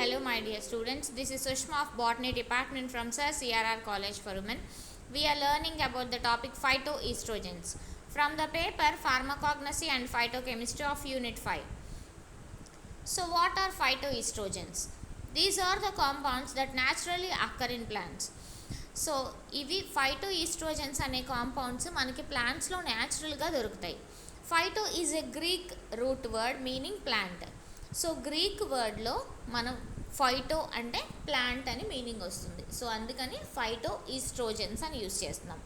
Hello my dear students, this is Sushma of Botany Department from Sir CRR College for Women. We are learning about the topic phytoestrogens from the paper Pharmacognosy and Phytochemistry of Unit 5. So what are phytoestrogens? These are the compounds that naturally occur in plants. So ఇవి phytoestrogens అనే compounds మనకి ప్లాంట్స్లో న్యాచురల్గా దొరుకుతాయి. Phyto is a Greek root word meaning plant. So Greek వర్డ్లో మనం phyto అంటే plant అని మీనింగ్ వస్తుంది. సో అందుకని ఫైటోఈస్ట్రోజన్స్ అని యూజ్ చేస్తున్నాం.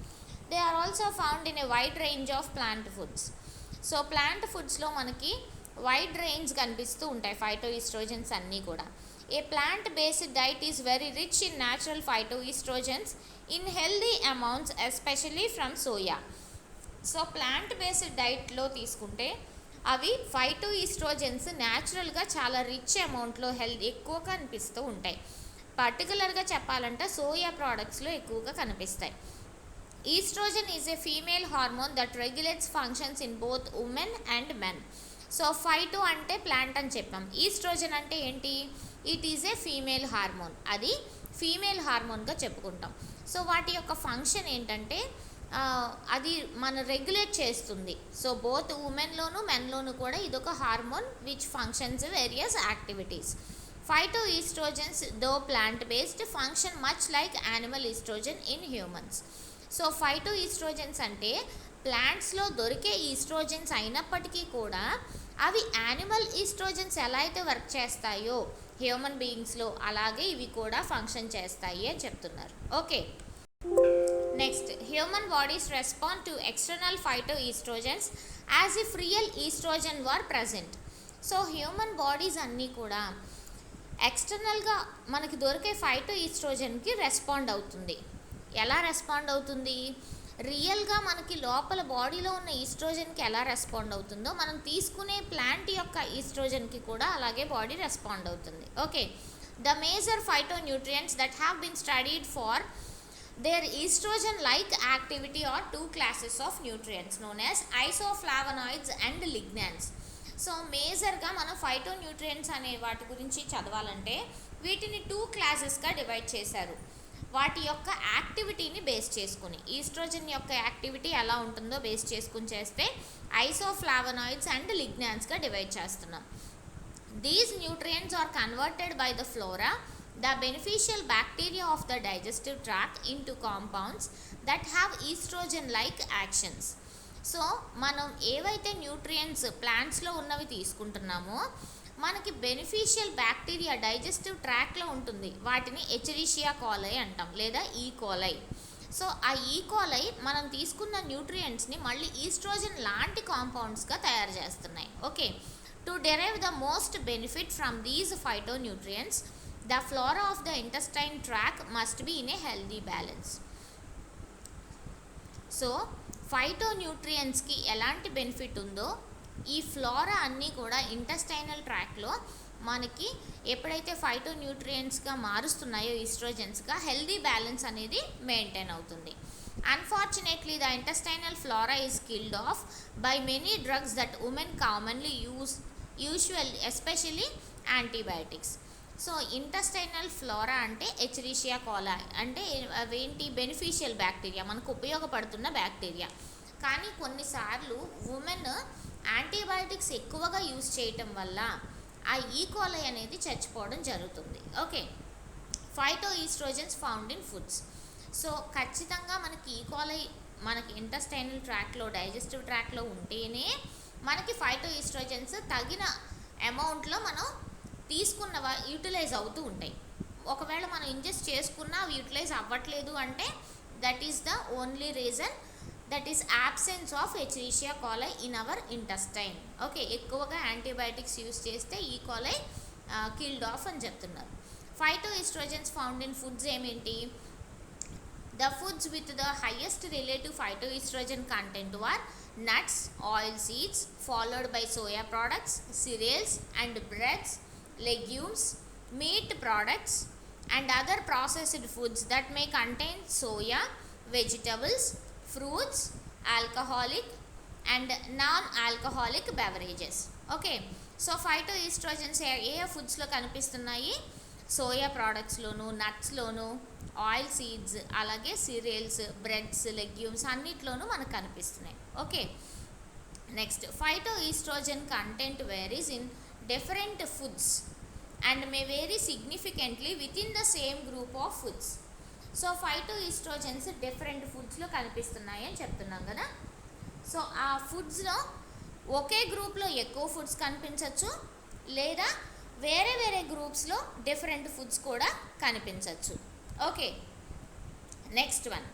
They are also found in a wide range of plant foods. So plant ఫుడ్స్లో మనకి వైడ్ రేంజ్ కనిపిస్తూ ఉంటాయి ఫైటోఈస్ట్రోజన్స్ అన్నీ కూడా. A plant-based diet is very rich in natural phytoestrogens in healthy amounts, especially from soya. So plant based డైట్లో తీసుకుంటే అవి ఫైటోఈస్ట్రోజన్స్ న్యాచురల్గా చాలా రిచ్ అమౌంట్లో ఎక్కువ కనిపిస్తూ ఉంటాయి. పర్టికులర్గా చెప్పాలంటే సోయా ప్రోడక్ట్స్లో ఎక్కువగా కనిపిస్తాయి. Estrogen is a female hormone that regulates functions in both women and men. So phyto అంటే ప్లాంట్ అని చెప్పాం. ఈస్ట్రోజన్ అంటే ఏంటి? It is a female hormone. అది ఫీమేల్ హార్మోన్గా చెప్పుకుంటాం. సో వాటి యొక్క ఫంక్షన్ ఏంటంటే అది మన రెగ్యులేట్ చేస్తుంది. సో బోత్ ఉమెన్లోను మెన్లోను కూడా ఇదొక hormone which functions various activities. Phyto estrogens though plant based function much like animal estrogen in humans. So phyto estrogens అంటే ప్లాంట్స్లో దొరికే ఈస్ట్రోజన్స్ అయినప్పటికీ కూడా అవి యానిమల్ ఈస్ట్రోజన్స్ ఎలా అయితే వర్క్ చేస్తాయో హ్యూమన్ బీయింగ్స్లో అలాగే ఇవి కూడా ఫంక్షన్ చేస్తాయి అని చెప్తున్నారు. Okay, next, human bodies respond to external phytoestrogens as if real estrogen were present. So human bodies అన్నీ కూడా ఎక్స్టర్నల్గా మనకి దొరికే ఫైటోఈస్ట్రోజన్కి రెస్పాండ్ అవుతుంది. ఎలా రెస్పాండ్ అవుతుంది? రియల్గా మనకి లోపల బాడీలో ఉన్న ఈస్ట్రోజన్కి ఎలా రెస్పాండ్ అవుతుందో మనం తీసుకునే ప్లాంట్ యొక్క ఈస్ట్రోజన్కి కూడా అలాగే బాడీ రెస్పాండ్ అవుతుంది. Okay, the major phytonutrients that have been studied for their estrogen like activity are two classes of nutrients known as isoflavonoids and lignans. So మేజర్గా మనం ఫైటోన్యూట్రియంట్స్ అనే వాటి గురించి చదవాలంటే వీటిని టూ క్లాసెస్గా డివైడ్ చేశారు. వాటి యొక్క యాక్టివిటీని బేస్ చేసుకుని, ఈస్ట్రోజన్ యొక్క యాక్టివిటీ ఎలా ఉంటుందో బేస్ చేసుకుని చేస్తే ఐసోఫ్లావనాయిడ్స్ అండ్ లిగ్నాన్స్గా డివైడ్ చేస్తున్నాం. These nutrients are converted by the flora, the beneficial bacteria of the digestive tract into compounds that have estrogen like actions. So మనం ఏవైతే న్యూట్రియంట్స్ ప్లాంట్స్లో ఉన్నవి తీసుకుంటున్నామో మనకి బెనిఫిషియల్ బ్యాక్టీరియా డైజెస్టివ్ ట్రాక్లో ఉంటుంది. వాటిని ఎచరీషియా కోలై అంటాం లేదా ఈ కోలై. సో ఆ ఈ కోలై మనం తీసుకున్న న్యూట్రియంట్స్ని మళ్ళీ ఈస్ట్రోజన్ లాంటి కాంపౌండ్స్గా తయారు చేస్తున్నాయి. Okay, to derive the most benefit from these phytonutrients the flora of the intestine track must be in a healthy balance. So ఫైటోన్యూట్రియంట్స్కి ఎలాంటి బెనిఫిట్ ఉందో ఈ ఫ్లోరా అన్నీ కూడా ఇంటెస్టైనల్ ట్రాక్లో మనకి ఎప్పుడైతే ఫైటోన్యూట్రియంట్స్గా మారుస్తున్నాయో ఈస్ట్రోజన్స్గా హెల్దీ బ్యాలెన్స్ అనేది మెయింటైన్ అవుతుంది. Unfortunately the intestinal flora is killed of by many drugs that women commonly especially antibiotics. So intestinal flora అంటే ఎచరీషియా కోలా అంటే అవేంటి? బెనిఫిషియల్ బ్యాక్టీరియా, మనకు ఉపయోగపడుతున్న బ్యాక్టీరియా. కానీ కొన్నిసార్లు ఉమెన్ యాంటీబయాటిక్స్ ఎక్కువగా యూజ్ చేయటం వల్ల ఆ ఈకోలై అనేది చచ్చిపోవడం జరుగుతుంది. Okay, phyto oestrogens found in foods. So ఖచ్చితంగా మనకి ఈకోలై మనకి ఇంటెస్టైనల్ ట్రాక్లో డైజెస్టివ్ ట్రాక్లో ఉంటేనే మనకి ఫైటో ఈస్ట్రోజన్స్ తగిన అమౌంట్లో మనం తీసుకున్నవా యూటిలైజ్ అవుతూ ఉంటాయి. ఒకవేళ మనం ఇంజెస్ట్ చేసుకున్నా అవి యూటిలైజ్ అవ్వట్లేదు అంటే that is the only reason, that is absence of Escherichia coli in our intestine. Okay, ఎక్కువగా యాంటీబయాటిక్స్ యూస్ చేస్తే ఈ కోలై కిల్డ్ ఆఫ్ అని చెప్తున్నారు. Phytoestrogens found in foods ఏమేంటి? The foods with the highest relative phytoestrogen content are nuts, oil seeds followed by soya products, cereals and breads, legumes, meat products and other processed foods that may contain soya, vegetables, fruits, alcoholic and non-alcoholic beverages. Okay, so phytoestrogens ఏ ఫుడ్స్లో కనిపిస్తున్నాయి? Soya ప్రోడక్ట్స్లోను, నట్స్లోను, oil seeds, అలాగే cereals, breads, legumes అన్నిట్లోనూ మనకు కనిపిస్తున్నాయి. Okay, next phytoestrogen content varies in different foods and may vary significantly within the same group of foods. So phyto oestrogens different ఫుడ్స్లో కనిపిస్తున్నాయి అని చెప్తున్నాం కదా. సో ఆ ఫుడ్స్లో ఒకే గ్రూప్లో ఎక్కువ ఫుడ్స్ కనిపించవచ్చు, లేదా వేరే వేరే గ్రూప్స్లో డిఫరెంట్ ఫుడ్స్ కూడా కనిపించవచ్చు. Okay, next one,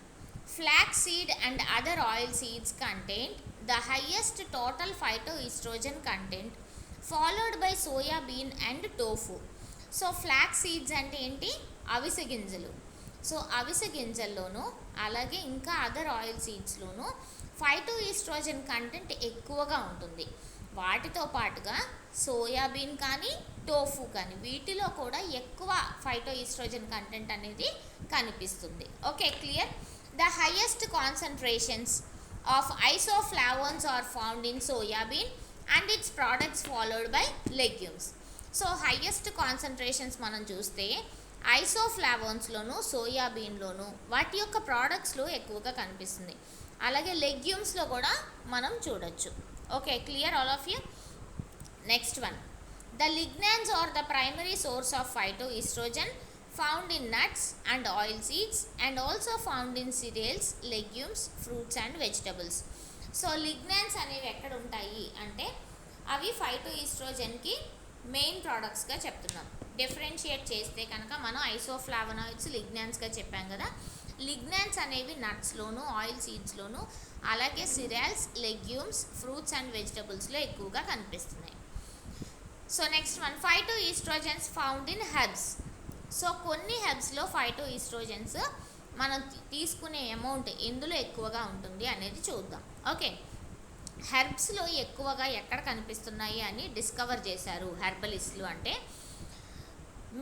flax seed and other oil seeds content the highest total phytoestrogen content followed by soya bean and tofu. So flax seeds అంటే ఏంటి? అవిసె గింజలు. సో అవిసె గింజల్లోనూ అలాగే ఇంకా అదర్ ఆయిల్ సీడ్స్లోనూ ఫైటోఈస్ట్రోజన్ కంటెంట్ ఎక్కువగా ఉంటుంది. వాటితో పాటుగా సోయాబీన్ కానీ టోఫు కానీ వీటిలో కూడా ఎక్కువ ఫైటోఈస్ట్రోజన్ కంటెంట్ అనేది కనిపిస్తుంది. Okay, clear. The highest concentrations of isoflavones are found in soybean and its products followed by legumes. So highest concentrations మనం చూస్తే ఐసోఫ్లావోన్స్లోను, సోయాబీన్లోను వాటి యొక్క ప్రోడక్ట్స్లో ఎక్కువగా కనిపిస్తుంది. అలాగే లెగ్యూమ్స్లో కూడా మనం చూడొచ్చు. Okay, clear all of you. Next one, the lignans are the primary source of phytoestrogen found in nuts and oil seeds and also found in cereals, legumes, fruits and vegetables. So lignans అనేవి ఎక్కడ ఉంటాయి అంటే అవి ఫైటోఈస్ట్రోజన్కి main ప్రోడక్ట్స్గా చెప్తున్నాం. Differentiate చేస్తే కనుక మనం ఐసోఫ్లావనాయిడ్స్, లిగ్నాన్స్గా చెప్పాం కదా. లిగ్నాన్స్ అనేవి నట్స్లోను, ఆయిల్ సీడ్స్లోను, అలాగే సిరియల్స్, లెగ్యూమ్స్, ఫ్రూట్స్ అండ్ వెజిటబుల్స్లో ఎక్కువగా కనిపిస్తున్నాయి. So next one, phytoestrogens found in herbs. So కొన్ని హెర్బ్స్లో ఫైటోఈస్ట్రోజన్స్ మనం తీసుకునే అమౌంట్ ఎందులో ఎక్కువగా ఉంటుంది అనేది చూద్దాం. ఓకే, హెర్బ్స్లో ఎక్కువగా ఎక్కడ కనిపిస్తున్నాయి అని డిస్కవర్ చేశారు హెర్బలిస్టులు. అంటే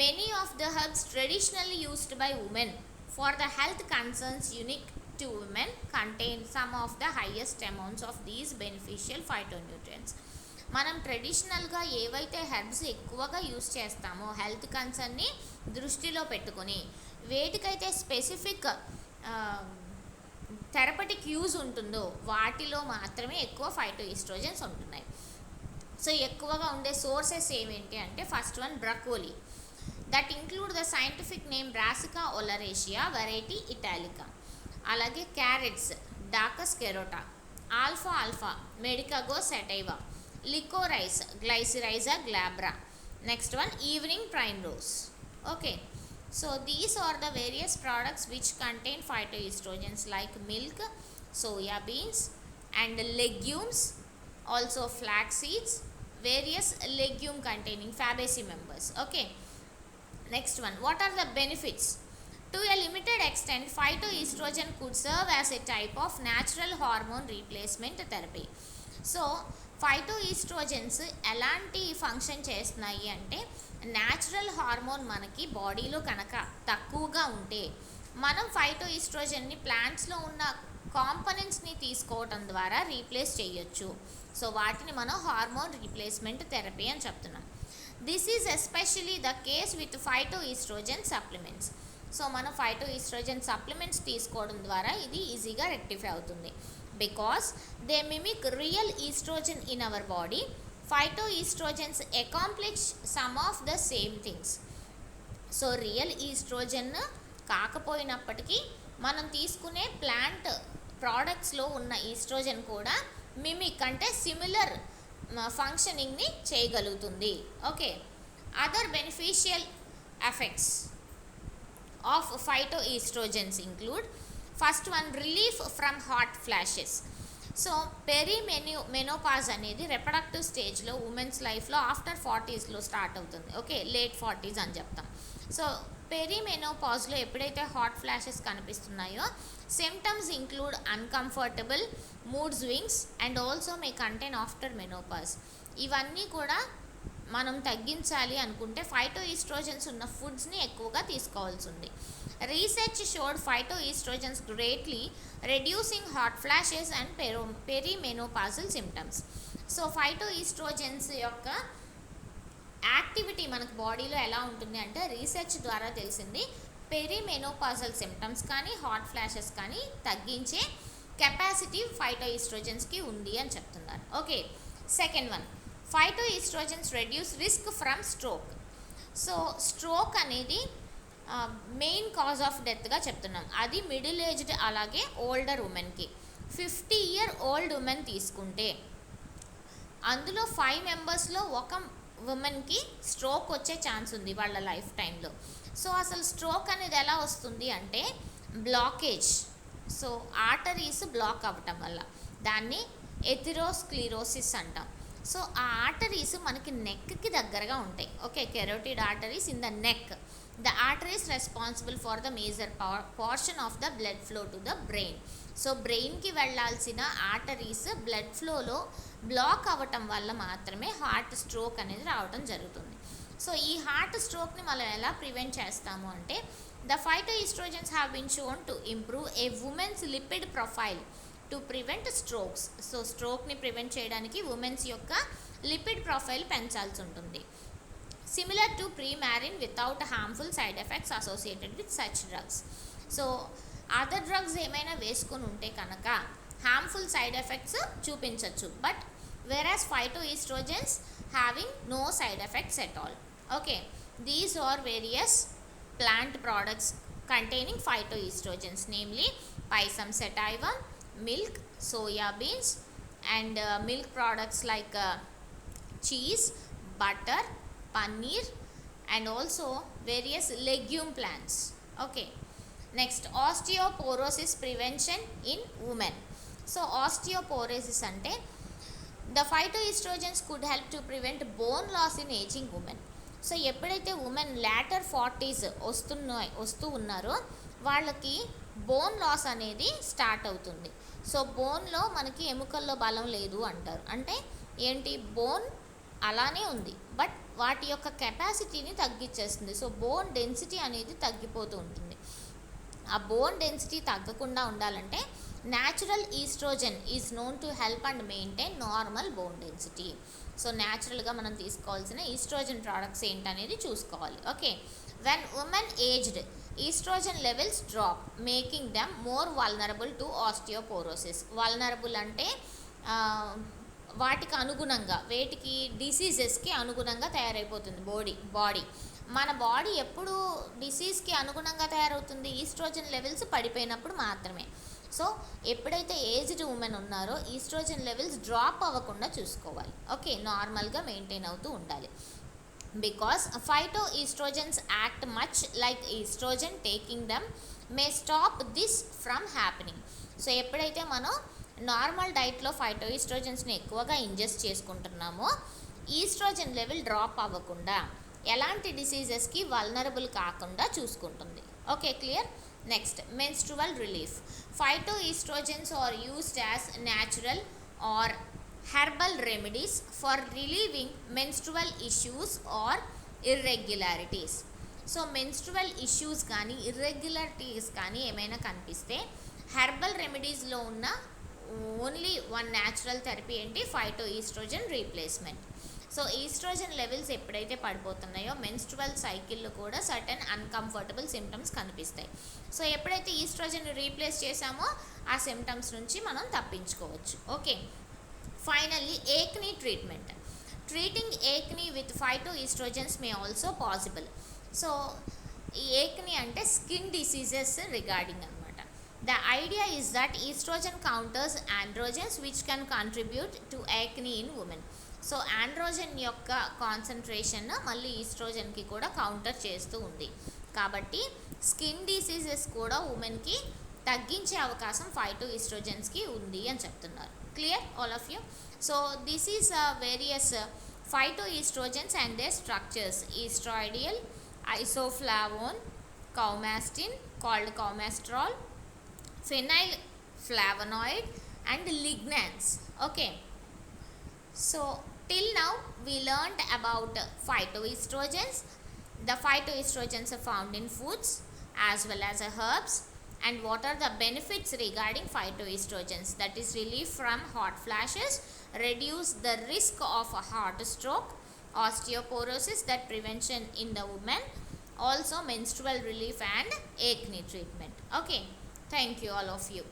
many of the herbs traditionally used by women for the health concerns unique to women contain some of the highest amounts of these beneficial phytonutrients. మనం ట్రెడిషనల్గా ఏవైతే హెర్బ్స్ ఎక్కువగా యూస్ చేస్తామో హెల్త్ కన్సర్న్ని దృష్టిలో పెట్టుకొని వేటికైతే స్పెసిఫిక్ థెరపటిక్ యూజ్ ఉంటుందో వాటిలో మాత్రమే ఎక్కువ ఫైటోఈస్ట్రోజన్స్ ఉంటున్నాయి. సో ఎక్కువగా ఉండే సోర్సెస్ ఏమేంటి అంటే first one, broccoli. That include the scientific name Brassica oleracea variety italica. అలాగే క్యారెట్స్, డాకస్ కెరోటా, ఆల్ఫా ఆల్ఫా, Medicago sativa, liquorice, Glycyrrhiza glabra. Next one, evening prime rose. Okay, so these are the various products which contain phytoestrogens like milk, soya beans and legumes, also flax seeds, various legume containing fabaceae members. Okay, next one, what are the benefits? To a limited extent, phytoestrogen could serve as a type of natural hormone replacement therapy. So ఫైటోఈస్ట్రోజన్స్ ఎలాంటి function చేస్తున్నాయి అంటే natural hormone మనకి బాడీలో కనుక తక్కువగా ఉంటే మనం ఫైటోఈస్ట్రోజన్ని ప్లాంట్స్లో ఉన్న కాంపనెంట్స్ని తీసుకోవటం ద్వారా రీప్లేస్ చేయొచ్చు. సో వాటిని మనం హార్మోన్ రీప్లేస్మెంట్ థెరపీ అని చెప్తున్నాం. This is especially the case with phytoestrogen supplements. So మనం ఫైటోఈస్ట్రోజన్ సప్లిమెంట్స్ తీసుకోవడం ద్వారా ఇది ఈజీగా రెక్టిఫై అవుతుంది. Because they mimic real estrogen in our body, phytoestrogens accomplish some of the same things. So real oestrogen కాకపోయినప్పటికీ మనం తీసుకునే ప్లాంట్ ప్రోడక్ట్స్లో ఉన్న ఈస్ట్రోజన్ కూడా మిమిక్ అంటే సిమిలర్ ఫంక్షనింగ్ని చేయగలుగుతుంది. Okay, other beneficial effects of phytoestrogens include first one, relief from hot flashes. So menopause అనేది reproductive స్టేజ్లో ఉమెన్స్ లైఫ్లో ఆఫ్టర్ 40sలో స్టార్ట్ అవుతుంది. ఓకే, లేట్ 40s అని చెప్తాం. సో మెనోపాజ్లో ఎప్పుడైతే హాట్ ఫ్లాషెస్ కనిపిస్తున్నాయో symptoms include uncomfortable, mood swings and also may contain after menopause. ఇవన్నీ కూడా మనం తగ్గించాలి అనుకుంటే ఫైటోఈస్ట్రోజన్స్ ఉన్న ఫుడ్స్ని ఎక్కువగా తీసుకోవాల్సి ఉంది. Research showed phytoestrogens greatly reducing hot flashes and perimenopausal symptoms. So phytoestrogens యొక్క యాక్టివిటీ మనకు బాడీలో ఎలా ఉంటుంది అంటే రీసెర్చ్ ద్వారా తెలిసింది పెరిమెనోపాజల్ సిమ్టమ్స్ కానీ హాట్ ఫ్లాషెస్ కానీ తగ్గించే కెపాసిటీ ఫైటో ఈస్ట్రోజన్స్కి ఉంది అని చెప్తున్నారు. Okay, second one, phyto oestrogens reduce risk from stroke. So stroke అనేది మెయిన్ కాజ్ ఆఫ్ డెత్గా చెప్తున్నాం. అది మిడిల్ ఏజ్డ్ అలాగే ఓల్డర్ ఉమెన్కి. 50-year-old ఉమెన్ తీసుకుంటే అందులో 5 మెంబర్స్లో ఒక ఉమెన్కి స్ట్రోక్ వచ్చే ఛాన్స్ ఉంది వాళ్ళ లైఫ్ టైంలో. సో అసలు స్ట్రోక్ అనేది ఎలా వస్తుంది అంటే బ్లాకేజ్, సో ఆర్టరీస్ బ్లాక్ అవ్వటం వల్ల, దాన్ని ఎథెరోస్క్లిరోసిస్ అంటాం. సో ఆ ఆర్టరీస్ మనకి నెక్కి దగ్గరగా ఉంటాయి. Okay, carotid arteries in the neck. The arteries responsible for the major portion of the blood flow to the brain. So బ్రెయిన్కి వెళ్ళాల్సిన ఆర్టరీస్ బ్లడ్ ఫ్లోలో బ్లాక్ అవ్వటం వల్ల మాత్రమే హార్ట్ స్ట్రోక్ అనేది రావడం జరుగుతుంది. సో ఈ హార్ట్ స్ట్రోక్ని మనం ఎలా ప్రివెంట్ చేస్తాము అంటే the phytoestrogens have been shown to improve a women's lipid profile to prevent strokes. So స్ట్రోక్ని ప్రివెంట్ చేయడానికి ఉమెన్స్ యొక్క లిపిడ్ ప్రొఫైల్ పెంచాల్సి ఉంటుంది. Similar to Premarin without harmful side effects associated with such drugs. So other drugs ఏమైనా వేసుకొని ఉంటే కనుక harmful side effects చూపించవచ్చు, but whereas phytoestrogens having no side effects at all. Okay, these are various plant products containing phytoestrogens, namely Pisum sativa, milk, soya beans, and milk products like cheese, butter, paneer, and also various legume plants. Okay, next, osteoporosis prevention in women. So osteoporosis ante the phytoestrogens could help to prevent bone loss in aging women. So ఎప్పుడైతే women later 40s వస్తూ ఉన్నారో వాళ్ళకి bone loss అనేది start అవుతుంది. So బోన్లో మనకి ఎముకల్లో బలం లేదు అంటారు. అంటే ఏంటి, బోన్ అలానే ఉంది బట్ వాటి యొక్క కెపాసిటీని తగ్గించేస్తుంది. సో బోన్ డెన్సిటీ అనేది తగ్గిపోతూ ఉంటుంది. ఆ బోన్ డెన్సిటీ తగ్గకుండా ఉండాలంటే natural estrogen is known to help and maintain normal bone density. So న్యాచురల్గా మనం తీసుకోవాల్సిన ఈస్ట్రోజన్ ప్రోడక్ట్స్ ఏంటనేది చూసుకోవాలి. Okay, when women aged estrogen levels drop making them more vulnerable to osteoporosis. Vulnerable అంటే వాటికి అనుగుణంగా, వేటికి, డిసీజెస్కి అనుగుణంగా తయారైపోతుంది బాడీ. మన బాడీ ఎప్పుడు డిసీజ్కి అనుగుణంగా తయారవుతుంది, ఈస్ట్రోజన్ లెవెల్స్ పడిపోయినప్పుడు మాత్రమే. సో ఎప్పుడైతే ఏజ్డ్ ఉమెన్ ఉన్నారో ఈస్ట్రోజన్ లెవెల్స్ డ్రాప్ అవ్వకుండా చూసుకోవాలి. ఓకే, నార్మల్గా మెయింటైన్ అవుతూ ఉండాలి. Because phytoestrogens act much like oestrogen, taking them may stop this from happening. So ఎప్పుడైతే మనం నార్మల్ డైట్లో ఫైటోఈస్ట్రోజన్స్ని ఎక్కువగా ఇంజెస్ట్ చేసుకుంటున్నామో ఈస్ట్రోజన్ లెవెల్ డ్రాప్ అవ్వకుండా, ఎలాంటి డిసీజెస్కి వల్నరబుల్ కాకుండా చూసుకుంటుంది. Okay, clear. Next, menstrual relief. Phytoestrogens are used as natural or herbal remedies for relieving menstrual issues or irregularities. So menstrual issues కానీ ఇర్రెగ్యులారిటీస్ కానీ ఏమైనా కనిపిస్తే హెర్బల్ రెమెడీస్లో ఉన్న ఓన్లీ వన్ న్యాచురల్ థెరపీ ఏంటి, phytoestrogen replacement. So oestrogen levels ఎప్పుడైతే పడిపోతున్నాయో menstrual సైకిల్లో కూడా సర్టన్ అన్కంఫర్టబుల్ సిమ్టమ్స్ కనిపిస్తాయి. సో ఎప్పుడైతే ఈస్ట్రోజన్ రీప్లేస్ చేసామో ఆ సిమ్టమ్స్ నుంచి మనం తప్పించుకోవచ్చు. Okay, finally acne treatment. Treating acne with phytoestrogens may also possible. So ఈ ఏక్నీ అంటే స్కిన్ డిసీజెస్ రిగార్డింగ్ అనమాట. The idea is that oestrogen counters androgens which can contribute to acne in women. So androgen యొక్క concentration మళ్ళీ ఈస్ట్రోజన్కి కూడా counter చేస్తూ ఉంది. కాబట్టి స్కిన్ డిసీజెస్ కూడా ఉమెన్కి తగ్గించే అవకాశం ఫైటోఈస్ట్రోజన్స్కి ఉంది అని చెప్తున్నారు. Clear all of you? So this is various phytoestrogens and their structures. Oestradiol, isoflavone, coumastin called coumastrol, phenyl flavonoid and lignans. Okay, so till now we learned about phytoestrogens. The phytoestrogens are found in foods as well as herbs. And what are the benefits regarding phytoestrogens? That is relief from hot flashes, reduce the risk of a heart stroke, osteoporosis, that prevention in the women, also menstrual relief and acne treatment. Okay, thank you all of you.